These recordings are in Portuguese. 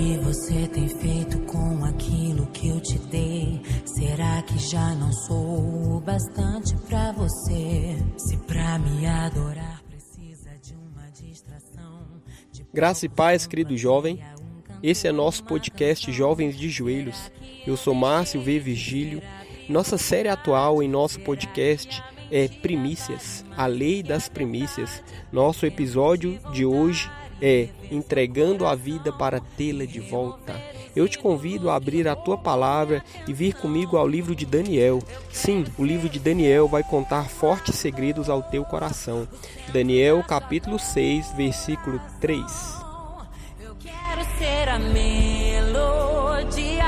que você tem feito com aquilo que eu te dei? Será que já não sou o bastante pra você? Se pra me adorar precisa de uma distração. Graça e paz, querido jovem. Esse é nosso podcast Jovens de Joelhos. Eu sou Márcio V. Virgílio. Nossa série atual em nosso podcast é Primícias, a Lei das Primícias. Nosso episódio de hoje é Entregando a Vida para Tê-la de Volta. Eu te convido a abrir a tua palavra e vir comigo ao livro de Daniel. Sim, o livro de Daniel vai contar fortes segredos ao teu coração. Daniel, capítulo 6, versículo 3. Eu quero ser a melodia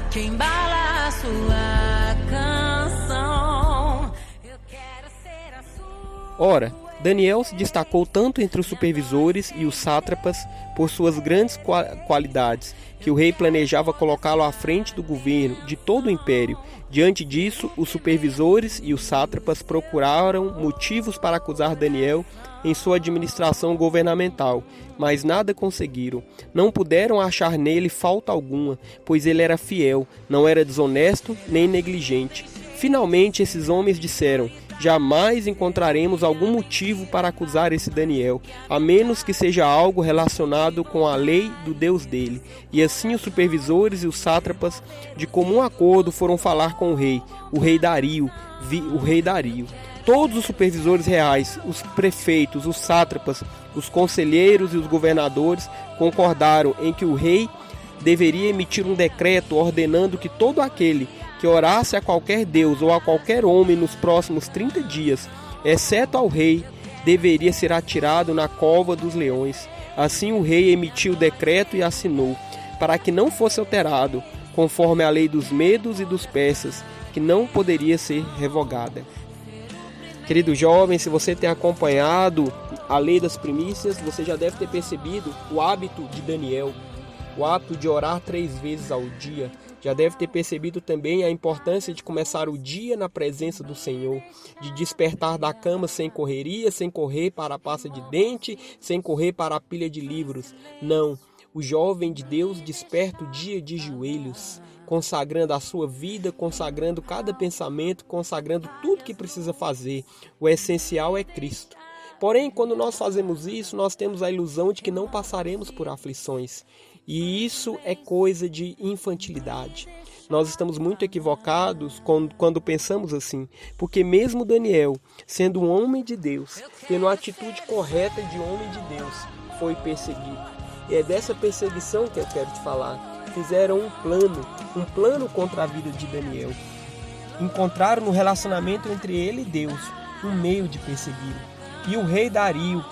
que embala a sua canção. Eu quero ser a sua... Ora, Daniel se destacou tanto entre os supervisores e os sátrapas por suas grandes qualidades, que o rei planejava colocá-lo à frente do governo de todo o império. Diante disso, os supervisores e os sátrapas procuraram motivos para acusar Daniel em sua administração governamental, mas nada conseguiram. Não puderam achar nele falta alguma, pois ele era fiel, não era desonesto nem negligente. Finalmente, esses homens disseram: jamais encontraremos algum motivo para acusar esse Daniel, a menos que seja algo relacionado com a lei do Deus dele. E assim os supervisores e os sátrapas, de comum acordo, foram falar com o rei Dario. Todos os supervisores reais, os prefeitos, os sátrapas, os conselheiros e os governadores concordaram em que o rei deveria emitir um decreto ordenando que todo aquele que orasse a qualquer deus ou a qualquer homem nos próximos 30 dias, exceto ao rei, deveria ser atirado na cova dos leões. Assim o rei emitiu o decreto e assinou, para que não fosse alterado, conforme a lei dos medos e dos persas, que não poderia ser revogada. Querido jovem, se você tem acompanhado a lei das primícias, você já deve ter percebido o hábito de Daniel, o hábito de orar 3 vezes ao dia. Já deve ter percebido também a importância de começar o dia na presença do Senhor, de despertar da cama sem correria, sem correr para a pasta de dente, sem correr para a pilha de livros. Não, o jovem de Deus desperta o dia de joelhos, consagrando a sua vida, consagrando cada pensamento, consagrando tudo que precisa fazer. O essencial é Cristo. Porém, quando nós fazemos isso, nós temos a ilusão de que não passaremos por aflições. E isso é coisa de infantilidade. Nós estamos muito equivocados quando pensamos assim, porque mesmo Daniel, sendo um homem de Deus, tendo a atitude correta de homem de Deus, foi perseguido. E é dessa perseguição que eu quero te falar. Fizeram um plano contra a vida de Daniel. Encontraram no relacionamento entre ele e Deus um meio de persegui-lo. E o rei Dario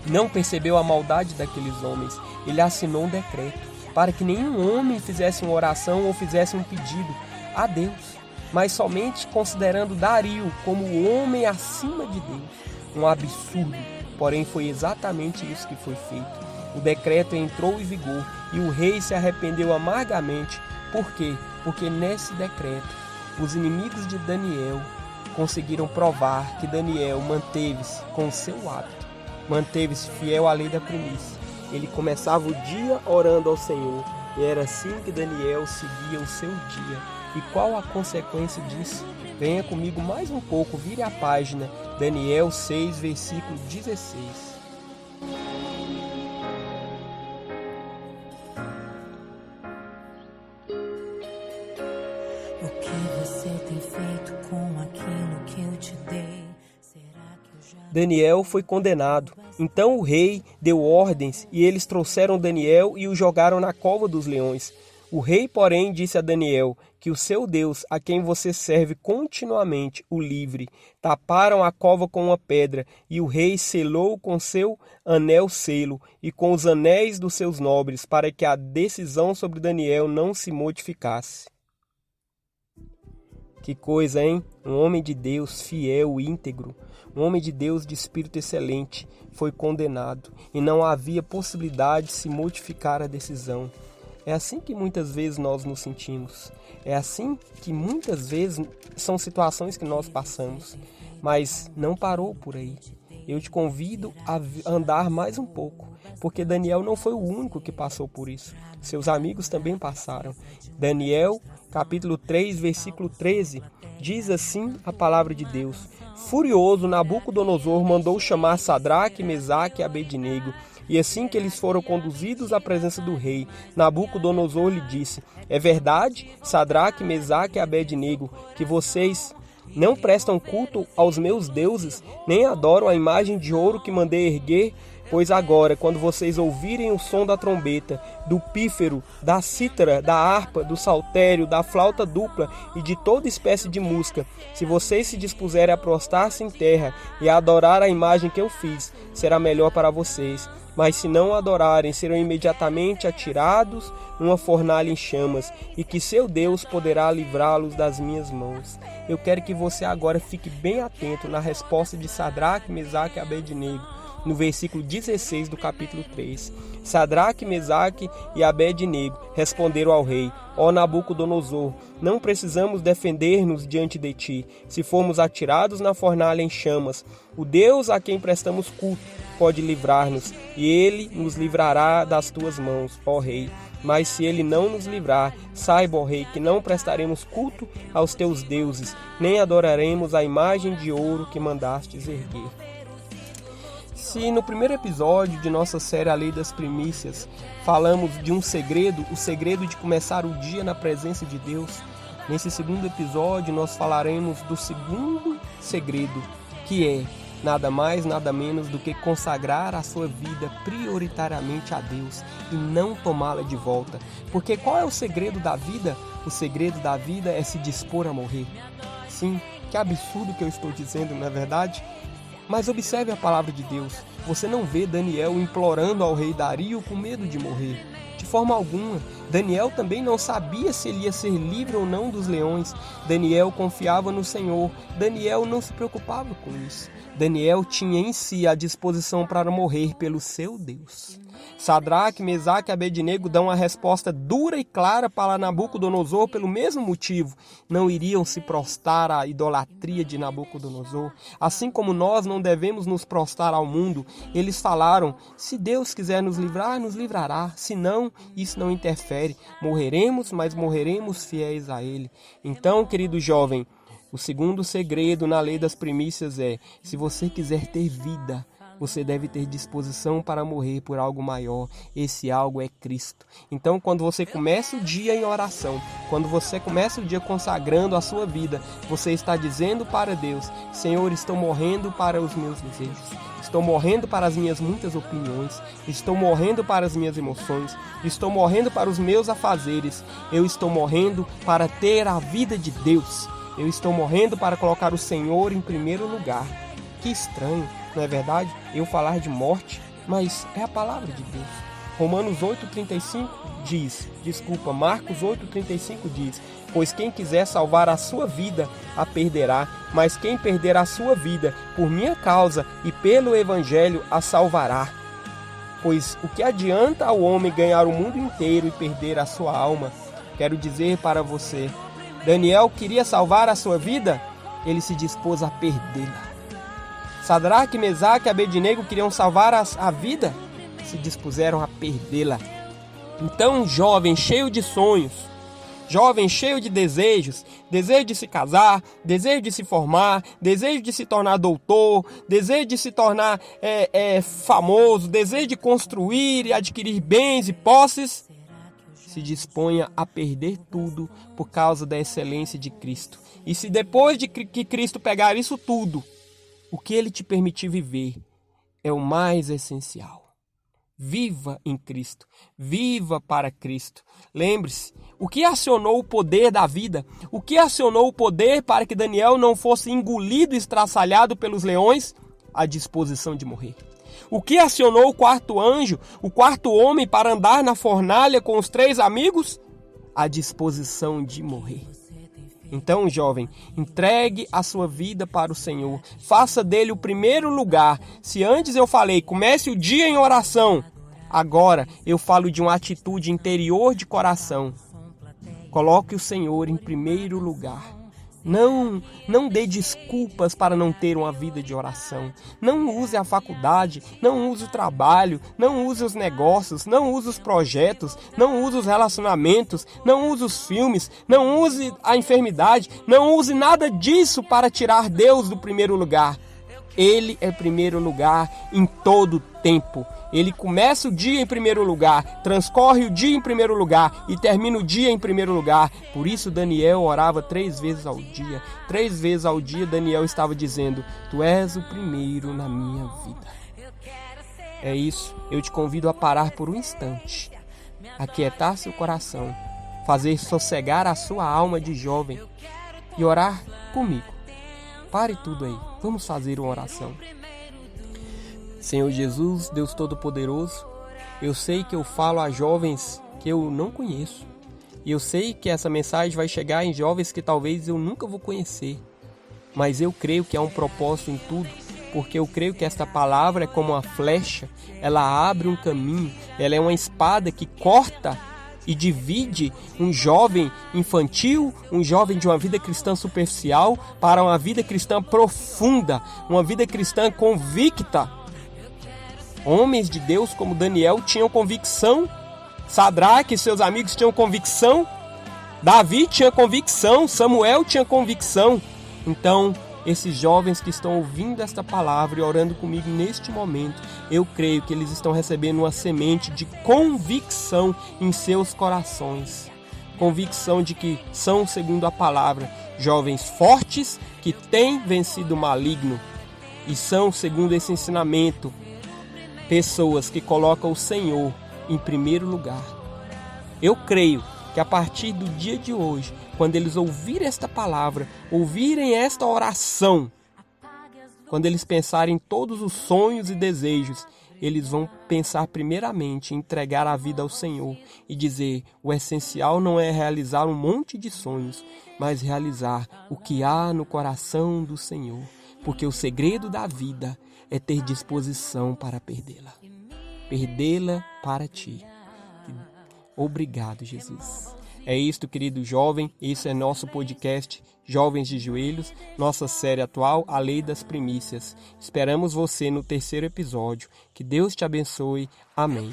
não percebeu a maldade daqueles homens. Ele assinou um decreto para que nenhum homem fizesse uma oração ou fizesse um pedido a Deus, mas somente considerando Dario como o homem acima de Deus. Um absurdo, porém foi exatamente isso que foi feito. O decreto entrou em vigor e o rei se arrependeu amargamente. Por quê? Porque nesse decreto, os inimigos de Daniel conseguiram provar que Daniel manteve-se com o seu hábito, manteve-se fiel à lei da primícia. Ele começava o dia orando ao Senhor, e era assim que Daniel seguia o seu dia. E qual a consequência disso? Venha comigo mais um pouco, vire a página, Daniel 6, versículo 16. O que você tem feito com aquilo que eu te dei? Será que eu já... Daniel foi condenado. Então o rei deu ordens e eles trouxeram Daniel e o jogaram na cova dos leões. O rei, porém, disse a Daniel que o seu Deus, a quem você serve continuamente, o livre. Taparam a cova com uma pedra e o rei selou com seu anel selo e com os anéis dos seus nobres, para que a decisão sobre Daniel não se modificasse. Que coisa, hein? Um homem de Deus fiel, íntegro, um homem de Deus de espírito excelente, foi condenado e não havia possibilidade de se modificar a decisão. É assim que muitas vezes nós nos sentimos. É assim que muitas vezes são situações que nós passamos. Mas não parou por aí. Eu te convido a andar mais um pouco. porque Daniel não foi o único que passou por isso. Seus amigos também passaram. Daniel, capítulo 3, versículo 13, diz assim a palavra de Deus: Furioso, Nabucodonosor mandou chamar Sadraque, Mesaque e Abednego. E assim que eles foram conduzidos à presença do rei, Nabucodonosor lhe disse: É verdade, Sadraque, Mesaque e Abednego, que vocês não prestam culto aos meus deuses, nem adoram a imagem de ouro que mandei erguer? Pois agora, quando vocês ouvirem o som da trombeta, do pífaro, da cítara, da harpa, do saltério, da flauta dupla e de toda espécie de música, se vocês se dispuserem a prostrar-se em terra e a adorar a imagem que eu fiz, será melhor para vocês. Mas se não adorarem, serão imediatamente atirados numa fornalha em chamas, e que seu Deus poderá livrá-los das minhas mãos. Eu quero que você agora fique bem atento na resposta de Sadraque, Mesaque e Abednego, no versículo 16 do capítulo 3. Sadraque, Mesaque e Abednego responderam ao rei: Ó Nabucodonosor, não precisamos defender-nos diante de ti, se formos atirados na fornalha em chamas. O Deus a quem prestamos culto pode livrar-nos, e ele nos livrará das tuas mãos, ó rei. Mas se ele não nos livrar, saiba, ó rei, que não prestaremos culto aos teus deuses, nem adoraremos a imagem de ouro que mandastes erguer. Se no primeiro episódio de nossa série A Lei das Primícias falamos de um segredo, o segredo de começar o dia na presença de Deus, nesse segundo episódio nós falaremos do segundo segredo, que é nada mais, nada menos do que consagrar a sua vida prioritariamente a Deus e não tomá-la de volta. Porque qual é o segredo da vida? O segredo da vida é se dispor a morrer. Sim, que absurdo que eu estou dizendo, não é verdade? Mas observe a palavra de Deus. Você não vê Daniel implorando ao rei Dario com medo de morrer. De forma alguma. Daniel também não sabia se ele ia ser livre ou não dos leões. Daniel confiava no Senhor. Daniel não se preocupava com isso. Daniel tinha em si a disposição para morrer pelo seu Deus. Sadraque, Mesaque e Abednego dão uma resposta dura e clara para Nabucodonosor pelo mesmo motivo. Não iriam se prostrar à idolatria de Nabucodonosor. Assim como nós não devemos nos prostrar ao mundo, eles falaram: se Deus quiser nos livrar, nos livrará. Se não, isso não interfere. Morreremos, mas morreremos fiéis a Ele. Então, querido jovem, o segundo segredo na lei das primícias é: se você quiser ter vida, você deve ter disposição para morrer por algo maior. Esse algo é Cristo. Então, quando você começa o dia em oração, quando você começa o dia consagrando a sua vida, você está dizendo para Deus: Senhor, estou morrendo para os meus desejos. Estou morrendo para as minhas muitas opiniões. Estou morrendo para as minhas emoções. Estou morrendo para os meus afazeres. Eu estou morrendo para ter a vida de Deus. Eu estou morrendo para colocar o Senhor em primeiro lugar. Que estranho, não é verdade? Eu falar de morte, mas é a palavra de Deus. Romanos 8,35 diz, Marcos 8,35 diz: Pois quem quiser salvar a sua vida, a perderá, mas quem perder a sua vida, por minha causa e pelo Evangelho, a salvará. Pois o que adianta ao homem ganhar o mundo inteiro e perder a sua alma? Quero dizer para você, Daniel queria salvar a sua vida, ele se dispôs a perdê-la. Sadraque, Mesaque e Abednego queriam salvar a vida, se dispuseram a perdê-la. Então, jovem cheio de sonhos, jovem cheio de desejos, desejo de se casar, desejo de se formar, desejo de se tornar doutor, desejo de se tornar famoso, desejo de construir e adquirir bens e posses, se disponha a perder tudo por causa da excelência de Cristo. E se depois de que Cristo pegar isso tudo, o que Ele te permitir viver é o mais essencial. Viva em Cristo, viva para Cristo. Lembre-se, o que acionou o poder da vida? O que acionou o poder para que Daniel não fosse engolido e estraçalhado pelos leões? A disposição de morrer. O que acionou o quarto anjo, o quarto homem, para andar na fornalha com os 3 amigos? A disposição de morrer. Então, jovem, entregue a sua vida para o Senhor. Faça dele o primeiro lugar. Se antes eu falei, comece o dia em oração, agora eu falo de uma atitude interior de coração. Coloque o Senhor em primeiro lugar. Não dê desculpas para não ter uma vida de oração. Não use a faculdade, não use o trabalho, não use os negócios, não use os projetos, não use os relacionamentos, não use os filmes, não use a enfermidade, não use nada disso para tirar Deus do primeiro lugar. Ele é primeiro lugar em todo tempo. Ele começa o dia em primeiro lugar, transcorre o dia em primeiro lugar e termina o dia em primeiro lugar. Por isso Daniel orava 3 vezes ao dia. 3 vezes ao dia Daniel estava dizendo: Tu és o primeiro na minha vida. É isso, eu te convido a parar por um instante, aquietar seu coração, fazer sossegar a sua alma de jovem e orar comigo. Pare tudo aí, vamos fazer uma oração. Senhor Jesus, Deus Todo-Poderoso, eu sei que eu falo a jovens que eu não conheço. E eu sei que essa mensagem vai chegar em jovens que talvez eu nunca vou conhecer. Mas eu creio que há um propósito em tudo, porque eu creio que esta palavra é como uma flecha, ela abre um caminho, ela é uma espada que corta e divide um jovem infantil, um jovem de uma vida cristã superficial, para uma vida cristã profunda, uma vida cristã convicta. Homens de Deus como Daniel tinham convicção, Sadraque e seus amigos tinham convicção, Davi tinha convicção, Samuel tinha convicção. Então, esses jovens que estão ouvindo esta palavra e orando comigo neste momento, eu creio que eles estão recebendo uma semente de convicção em seus corações. Convicção de que são, segundo a palavra, jovens fortes que têm vencido o maligno. E são, segundo esse ensinamento, pessoas que colocam o Senhor em primeiro lugar. Eu creio que a partir do dia de hoje, quando eles ouvirem esta palavra, ouvirem esta oração, quando eles pensarem em todos os sonhos e desejos, eles vão pensar primeiramente em entregar a vida ao Senhor e dizer: o essencial não é realizar um monte de sonhos, mas realizar o que há no coração do Senhor, porque o segredo da vida é ter disposição para perdê-la. Perdê-la para ti. Obrigado, Jesus. É isto, querido jovem. Esse é nosso podcast Jovens de Joelhos, nossa série atual, A Lei das Primícias. Esperamos você no 3º episódio. Que Deus te abençoe. Amém.